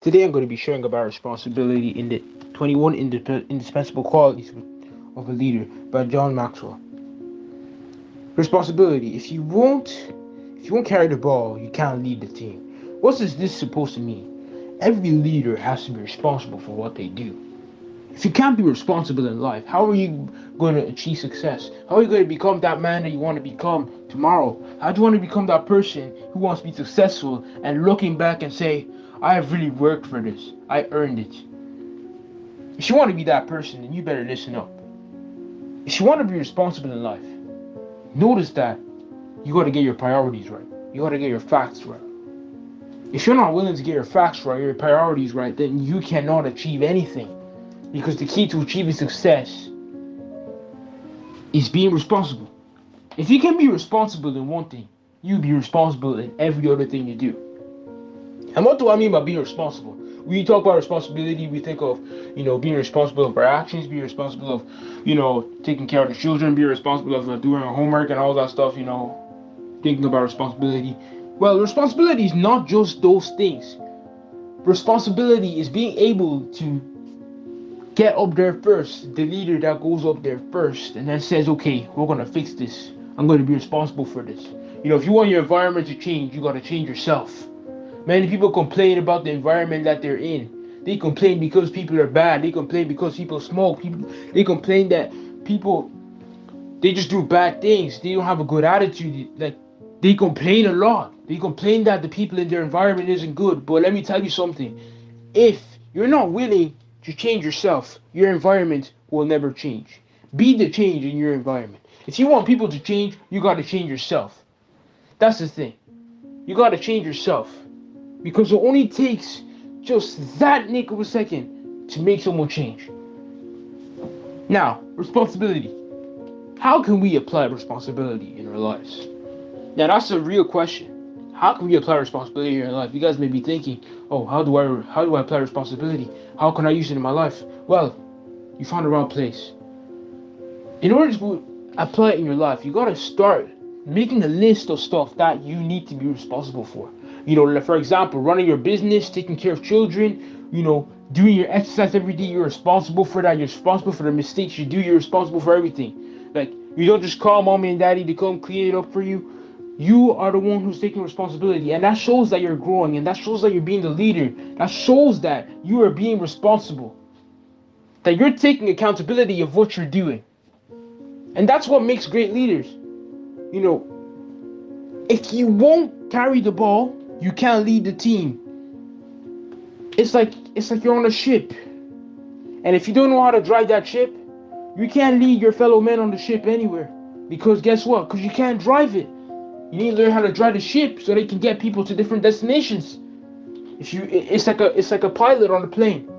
Today I'm going to be sharing about responsibility in the 21 indispensable qualities of a leader by John Maxwell. Responsibility. If you won't carry the ball, you can't lead the team. What is this supposed to mean? Every leader has to be responsible for what they do. If you can't be responsible in life, how are you going to achieve success? How are you going to become that man that you want to become tomorrow? How do you want to become that person who wants to be successful and looking back and say, I have really worked for this. I earned it. If you want to be that person, then you better listen up. If you want to be responsible in life, notice that you got to get your priorities right. You got to get your facts right. If you're not willing to get your facts right, your priorities right, then you cannot achieve anything. Because the key to achieving success is being responsible. If you can be responsible in one thing, you'll be responsible in every other thing you do. And what do I mean by being responsible? When you talk about responsibility, we think of, being responsible for our actions, being responsible of, taking care of the children, being responsible of doing our homework and all that stuff, thinking about responsibility. Well, responsibility is not just those things. Responsibility is being able to get up there first, the leader that goes up there first and then says, okay, we're going to fix this. I'm going to be responsible for this. If you want your environment to change, you got to change yourself. Many people complain about the environment that they're in. They complain because people are bad. They complain because people smoke. They complain that people, they just do bad things. They don't have a good attitude. Like, they complain a lot. They complain that the people in their environment isn't good. But let me tell you something. If you're not willing to change yourself, your environment will never change. Be the change in your environment. If you want people to change, you got to change yourself. That's the thing. You got to change yourself. Because it only takes just that nick of a second to make someone change. Now, responsibility. How can we apply responsibility in our lives? Now, that's a real question. How can we apply responsibility in our life? You guys may be thinking, oh, how do I apply responsibility? How can I use it in my life? Well, you found the wrong place. In order to apply it in your life, you gotta start making a list of stuff that you need to be responsible for. For example, running your business, taking care of children, doing your exercise every day, you're responsible for that. You're responsible for the mistakes you do. You're responsible for everything. Like, you don't just call mommy and daddy to come clean it up for you. You are the one who's taking responsibility. And that shows that you're growing. And that shows that you're being the leader. That shows that you are being responsible. That you're taking accountability of what you're doing. And that's what makes great leaders. If you won't carry the ball, you can't lead the team. It's like you're on a ship. And if you don't know how to drive that ship, you can't lead your fellow men on the ship anywhere. Because guess what? Because you can't drive it. You need to learn how to drive the ship so they can get people to different destinations. It's like a pilot on a plane.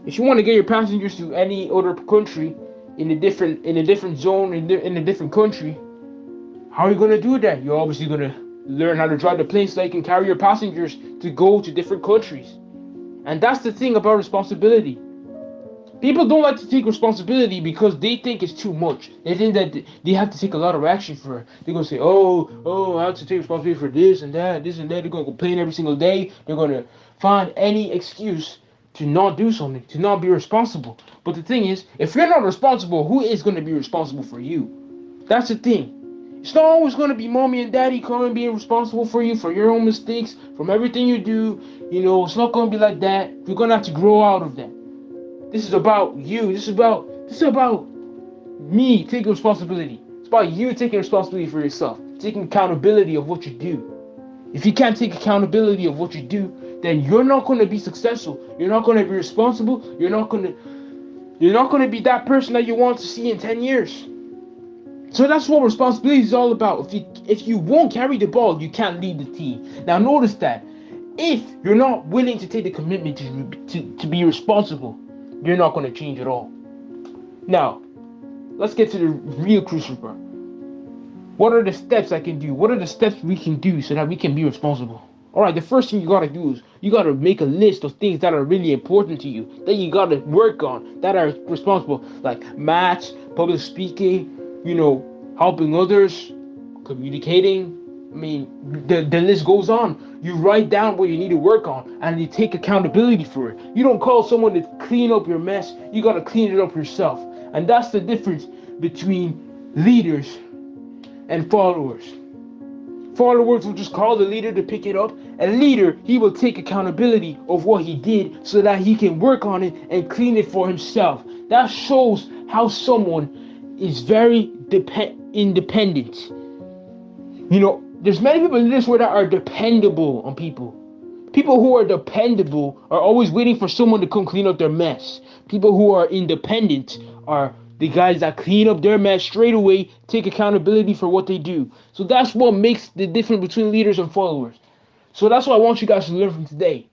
If you want to get your passengers to any other country in a different zone in a different country, how are you going to do that? You're obviously going to learn how to drive the plane so you can carry your passengers to go to different countries. And that's the thing about responsibility. People don't like to take responsibility because they think it's too much. They think that they have to take a lot of action for it. They're going to say, I have to take responsibility for this and that. They're going to complain every single day. They're going to find any excuse to not do something, to not be responsible. But the thing is, if you're not responsible, who is going to be responsible for you? That's the thing. It's not always going to be mommy and daddy coming being responsible for you, for your own mistakes, from everything you do. It's not going to be like that. You're going to have to grow out of that. This is about you. This is about me taking responsibility. It's about you taking responsibility for yourself, taking accountability of what you do. If you can't take accountability of what you do, then you're not going to be successful. You're not going to be responsible. You're not going to be that person that you want to see in 10 years. So that's what responsibility is all about. If you won't carry the ball, you can't lead the team. Now notice that if you're not willing to take the commitment to be responsible, you're not going to change at all. Now, let's get to the real crucial part. What are the steps I can do? What are the steps we can do so that we can be responsible? Alright, the first thing you got to do is you got to make a list of things that are really important to you, that you got to work on, that are responsible, like maths, public speaking, helping others, communicating, I mean, the list goes on. You write down what you need to work on, and you take accountability for it. You don't call someone to clean up your mess. You gotta clean it up yourself, and that's the difference between leaders and followers. Followers will just call the leader to pick it up. A leader, he will take accountability of what he did so that he can work on it and clean it for himself. That shows how someone is very independent. You know, there's many people in this world that are dependable on people. People who are dependable are always waiting for someone to come clean up their mess. People who are independent are the guys that clean up their mess straight away, take accountability for what they do. So that's what makes the difference between leaders and followers. So that's what I want you guys to learn from today.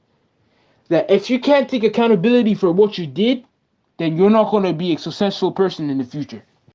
That if you can't take accountability for what you did, then you're not going to be a successful person in the future.